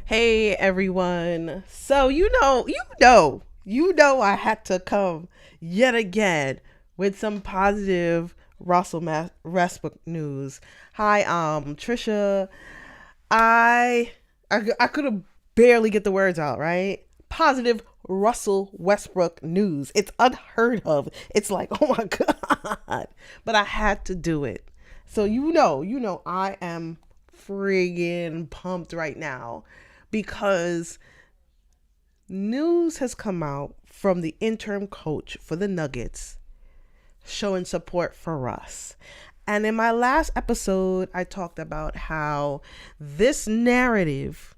Hey everyone. So you know I had to come yet again with some positive Westbrook news. Hi, Trisha. I could have barely get the words out, right? Positive Russell Westbrook news. It's unheard of. It's like, oh my god. But I had to do it. So I am friggin' pumped right now because news has come out from the interim coach for the Nuggets showing support for Russ. And in my last episode, I talked about how this narrative,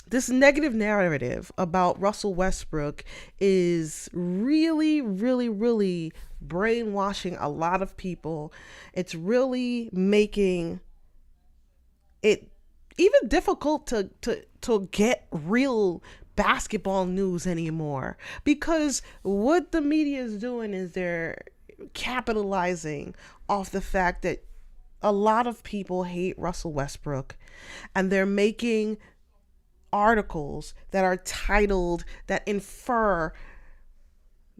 this negative narrative about Russell Westbrook is really, really, really brainwashing a lot of people. It's really making it even difficult to get real basketball news anymore, because what the media is doing is they're capitalizing off the fact that a lot of people hate Russell Westbrook, and they're making articles that are titled that infer,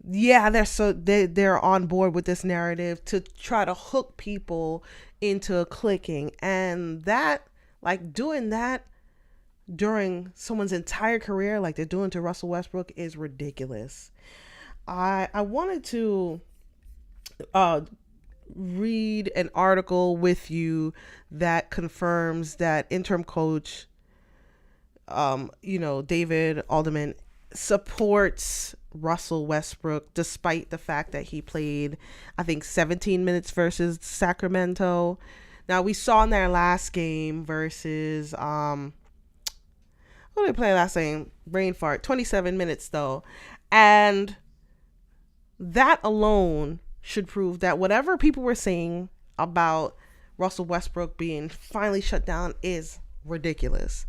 yeah, they're on board with this narrative to try to hook people into clicking. And that, like, doing that during someone's entire career like they're doing to Russell Westbrook, is ridiculous. I wanted to uh read an article with you that confirms that interim coach, David Alderman, supports Russell Westbrook despite the fact that he played, I think, 17 minutes versus Sacramento. Now we saw in their last game versus who did they play last game? Brain fart. 27 minutes though, and that alone should prove that whatever people were saying about Russell Westbrook being finally shut down is ridiculous.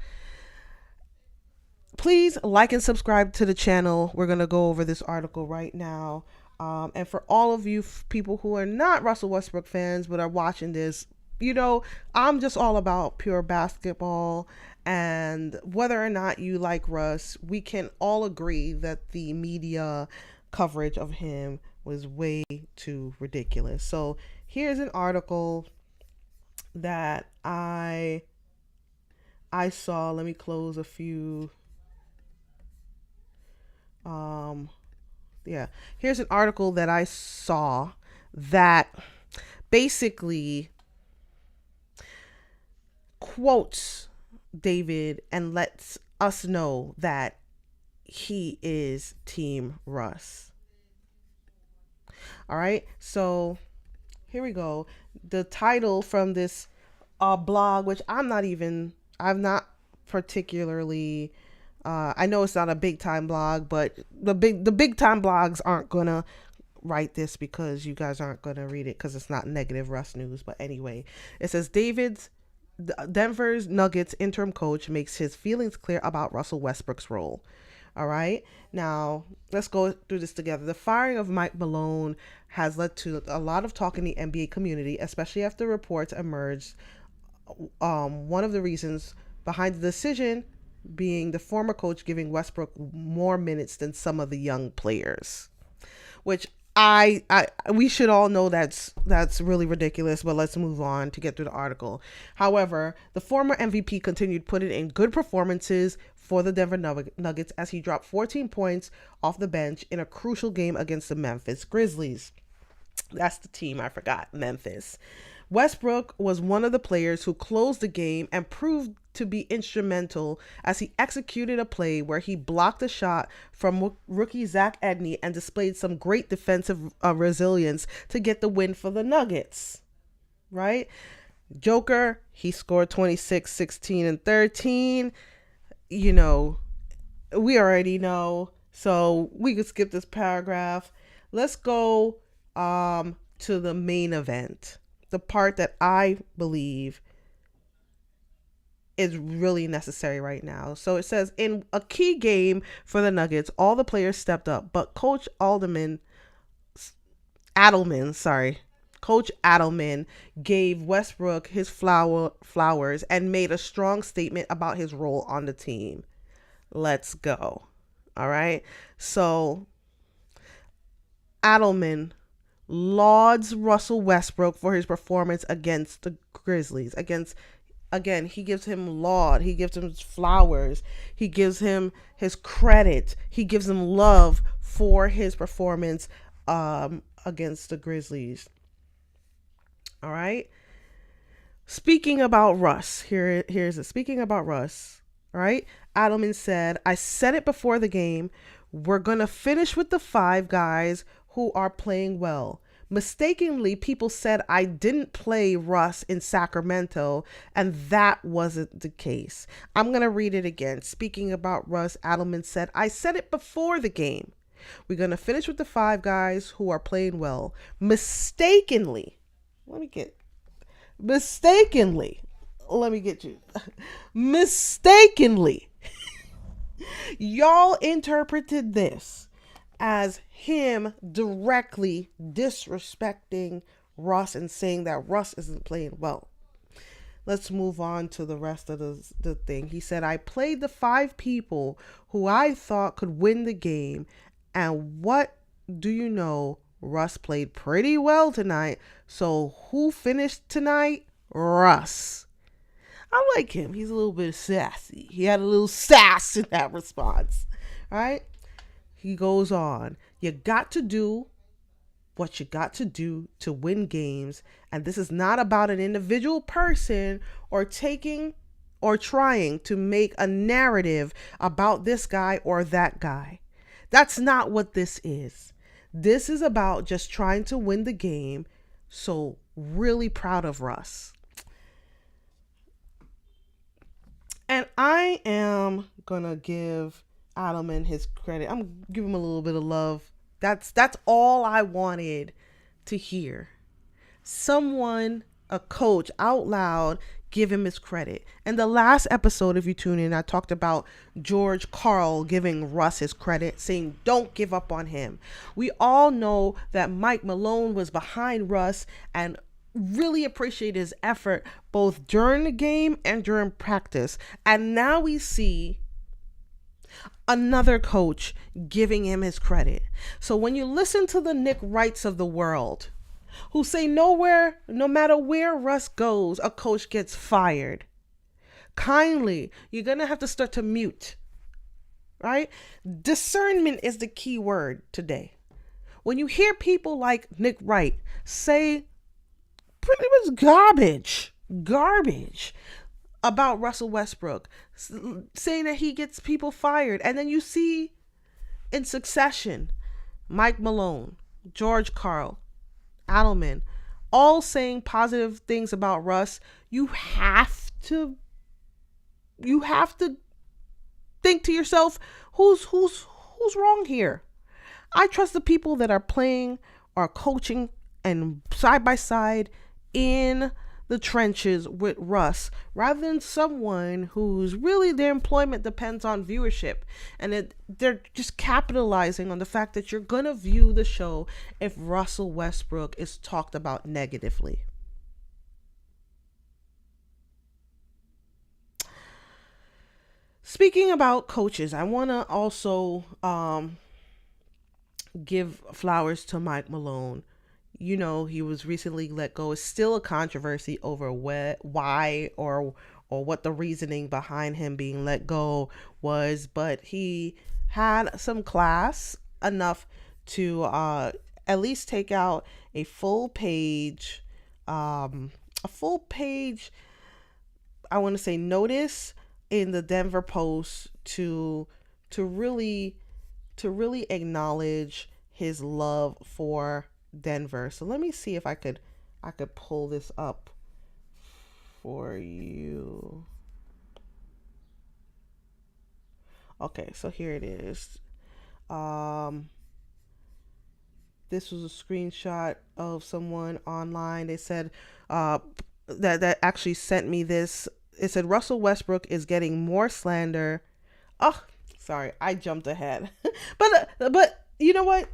Please like and subscribe to the channel. We're going to go over this article right now. And for all of you people who are not Russell Westbrook fans but are watching this, I'm just all about pure basketball. And whether or not you like Russ, we can all agree that the media coverage of him was way too ridiculous. So here's an article that I saw. Let me close a few. Yeah, here's an article that I saw that basically quotes David and lets us know that he is Team Russ. All right, so here we go. The title from this blog, which I'm not particularly. I know it's not a big time blog, but the big time blogs aren't gonna write this because you guys aren't gonna read it because it's not negative Russ news. But anyway, it says Denver's Nuggets interim coach makes his feelings clear about Russell Westbrook's role. All right, now let's go through this together. The firing of Mike Malone has led to a lot of talk in the NBA community, especially after reports emerged. One of the reasons behind the decision being the former coach giving Westbrook more minutes than some of the young players, which I we should all know that's really ridiculous. But let's move on to get through the article. However, the former MVP continued putting in good performances for the Denver Nuggets as he dropped 14 points off the bench in a crucial game against the Memphis Grizzlies. That's the team I forgot, Memphis. Westbrook was one of the players who closed the game and proved to be instrumental as he executed a play where he blocked a shot from rookie Zach Edney and displayed some great defensive resilience to get the win for the Nuggets. Right? Joker, he scored 26, 16, and 13. We already know, so we could skip this paragraph. Let's go to the main event, the part that I believe is really necessary right now. So it says, in a key game for the Nuggets, all the players stepped up, but Coach Adelman, Coach Adelman gave Westbrook his flowers and made a strong statement about his role on the team. Let's go. All right. So Adelman lauds Russell Westbrook for his performance against the Grizzlies. Again, he gives him laud, he gives him flowers, he gives him his credit, he gives him love for his performance against the Grizzlies. All right. Speaking about Russ, here's it. Speaking about Russ, all right? Adelman said, I said it before the game. We're going to finish with the 5 guys who are playing well. Mistakenly, people said I didn't play Russ in Sacramento, and that wasn't the case. I'm going to read it again. Speaking about Russ, Adelman said, I said it before the game. We're going to finish with the 5 guys who are playing well. Mistakenly, let me get you. Mistakenly, y'all interpreted this as him directly disrespecting Russ and saying that Russ isn't playing well. Let's move on to the rest of the thing. He said, I played the 5 people who I thought could win the game. And what do you know? Russ played pretty well tonight. So who finished tonight? Russ. I like him. He's a little bit sassy. He had a little sass in that response. All right. He goes on. You got to do what you got to do to win games. And this is not about an individual person or trying to make a narrative about this guy or that guy. That's not what this is. This is about just trying to win the game. So really proud of Russ. And I am going to give Adelman his credit. I'm giving him a little bit of love. That's all I wanted to hear. Someone, a coach, out loud, give him his credit. And the last episode, if you tune in, I talked about George Karl giving Russ his credit, saying don't give up on him. We all know that Mike Malone was behind Russ and really appreciate his effort both during the game and during practice. And now we see another coach giving him his credit. So when you listen to the Nick Wrights of the world who say no matter where Russ goes, a coach gets fired, kindly, you're going to have to start to mute, right? Discernment is the key word today. When you hear people like Nick Wright say pretty much garbage about Russell Westbrook, saying that he gets people fired. And then you see in succession, Mike Malone, George Karl, Adelman, all saying positive things about Russ. You have to think to yourself, who's wrong here? I trust the people that are playing, are coaching, and side by side in the trenches with Russ, rather than someone who's really their employment depends on viewership, and they're just capitalizing on the fact that you're gonna view the show if Russell Westbrook is talked about negatively. Speaking about coaches, I want to also give flowers to Mike Malone. You know, he was recently let go. It's still a controversy over why or what the reasoning behind him being let go was, but he had some class enough to at least take out a full page, I want to say notice in the Denver Post to really acknowledge his love for Denver. So let me see if I could pull this up for you. Okay, so here it is. This was a screenshot of someone online. They said that actually sent me this. It said Russell Westbrook is getting more slander. Oh, sorry, I jumped ahead. but you know what?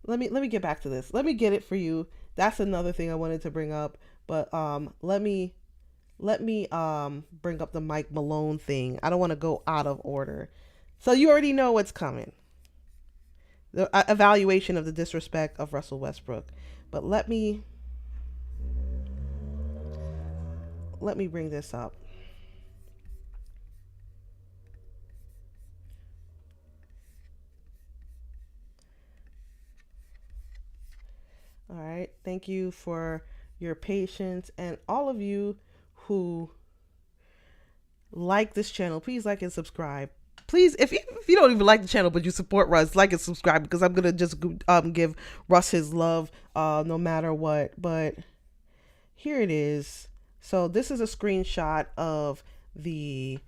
let me get back to this. Let me get it for you. That's another thing I wanted to bring up, but let me bring up the Mike Malone thing. I don't want to go out of order. So you already know what's coming. The evaluation of the disrespect of Russell Westbrook. But let me bring this up. All right. Thank you for your patience, and all of you who like this channel, please like and subscribe. Please, if you don't even like the channel but you support Russ, like and subscribe, because I'm gonna just give Russ his love no matter what. But here it is. So this is a screenshot of the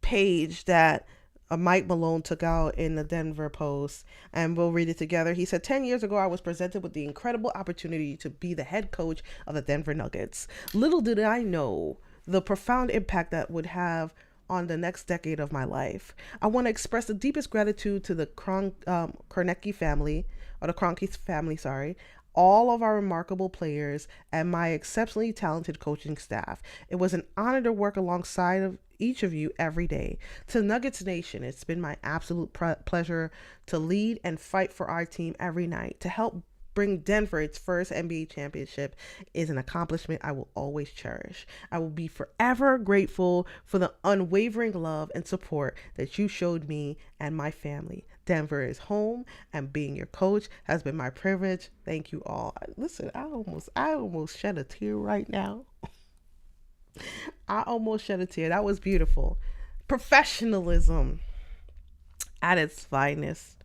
page that Mike Malone took out in the Denver Post, and we'll read it together. He said, 10 years ago, I was presented with the incredible opportunity to be the head coach of the Denver Nuggets. Little did I know the profound impact that would have on the next decade of my life. I want to express the deepest gratitude to the Kroenke family, or the Kroenke family, sorry, all of our remarkable players, and my exceptionally talented coaching staff. It was an honor to work alongside of each of you every day. To Nuggets Nation, it's been my absolute pleasure to lead and fight for our team every night. To help bring Denver its first NBA championship is an accomplishment I will always cherish. I will be forever grateful for the unwavering love and support that you showed me and my family. Denver is home, and being your coach has been my privilege. Thank you all. Listen, I almost shed a tear right now. I almost shed a tear. That was beautiful. Professionalism at its finest.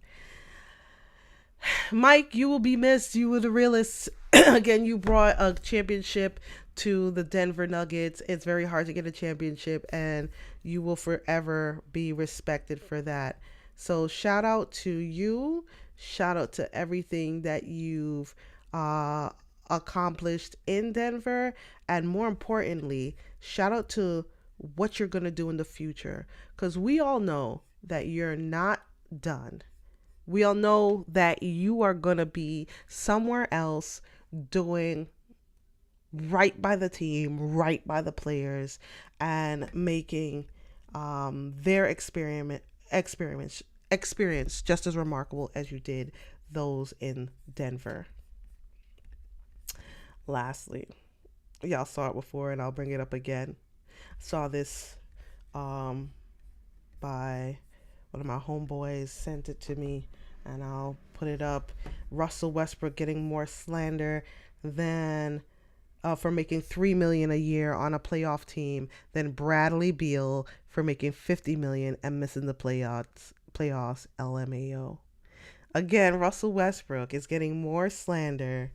Mike, you will be missed. You were the realist. Again, you brought a championship to the Denver Nuggets. It's very hard to get a championship, and you will forever be respected for that. So shout out to you. Shout out to everything that you've accomplished in Denver. And more importantly, shout out to what you're going to do in the future. Because we all know that you're not done. We all know that you are going to be somewhere else doing right by the team, right by the players, and making their experience just as remarkable as you did those in Denver. Lastly, y'all saw it before and I'll bring it up again. Saw this by one of my homeboys, sent it to me, and I'll put it up. Russell Westbrook getting more slander than for making $3 million a year on a playoff team than Bradley Beal for making $50 million and missing the playoffs. LMAO. Again, Russell Westbrook is getting more slander.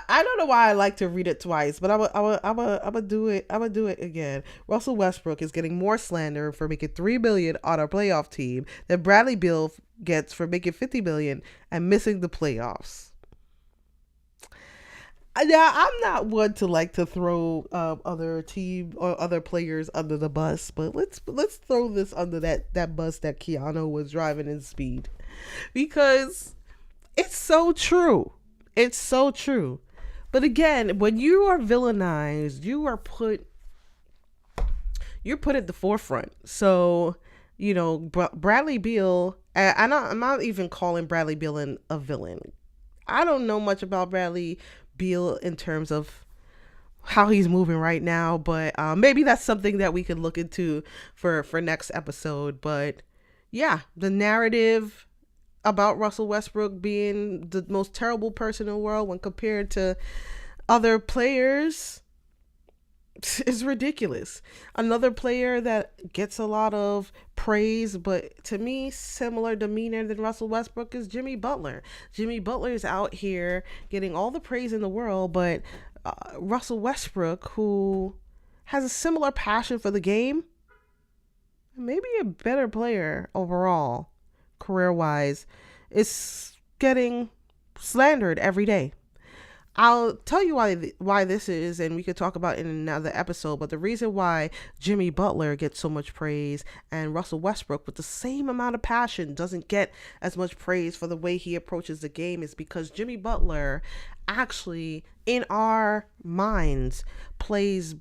I don't know why I like to read it twice, but I'm gonna do it. I'm gonna do it again. Russell Westbrook is getting more slander for making $3 million on a playoff team than Bradley Beal gets for making $50 million and missing the playoffs. Now, I'm not one to like to throw other team or other players under the bus, but let's throw this under that bus that Keanu was driving in Speed, because it's so true. It's so true. But again, when you are villainized, you're put at the forefront. So, Bradley Beal, I'm not even calling Bradley Beal a villain. I don't know much about Bradley Beal in terms of how he's moving right now, but maybe that's something that we could look into for next episode. But yeah, the narrative about Russell Westbrook being the most terrible person in the world when compared to other players is ridiculous. Another player that gets a lot of praise, but to me, similar demeanor than Russell Westbrook, is Jimmy Butler. Jimmy Butler is out here getting all the praise in the world, but Russell Westbrook, who has a similar passion for the game, maybe a better player overall, career-wise, is getting slandered every day. I'll tell you why this is, and we could talk about it in another episode. But the reason why Jimmy Butler gets so much praise and Russell Westbrook, with the same amount of passion, doesn't get as much praise for the way he approaches the game is because Jimmy Butler actually, in our minds, plays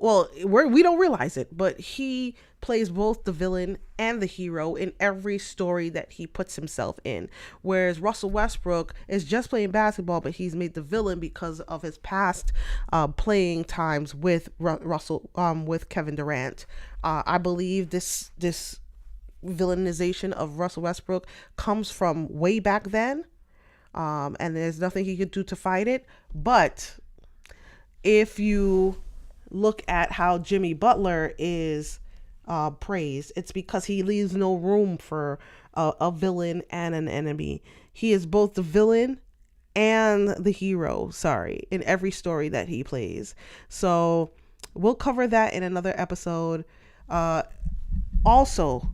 well, we don't realize it, but he plays both the villain and the hero in every story that he puts himself in. Whereas Russell Westbrook is just playing basketball, but he's made the villain because of his past playing times with with Kevin Durant. I believe this villainization of Russell Westbrook comes from way back then, and there's nothing he could do to fight it. But if you look at how Jimmy Butler is praised, it's because he leaves no room for a villain and an enemy. He is both the villain and the hero, in every story that he plays. So we'll cover that in another episode. Also,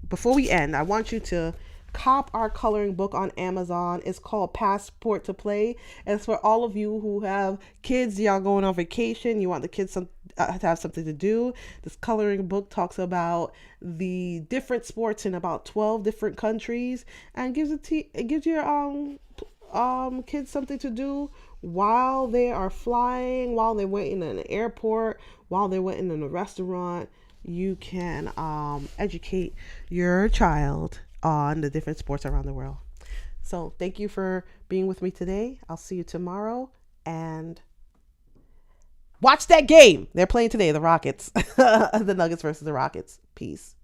before we end, I want you to cop our coloring book on Amazon. It's called Passport to Play. And it's for all of you who have kids, y'all going on vacation, you want the kids to have something to do. This coloring book talks about the different sports in about 12 different countries, and it gives your kids something to do while they are flying, while they're waiting in an airport, while they're waiting in a restaurant. You can educate your child on the different sports around the world. So thank you for being with me today. I'll see you tomorrow, and watch that game. They're playing today, the Rockets. The Nuggets versus the Rockets. Peace.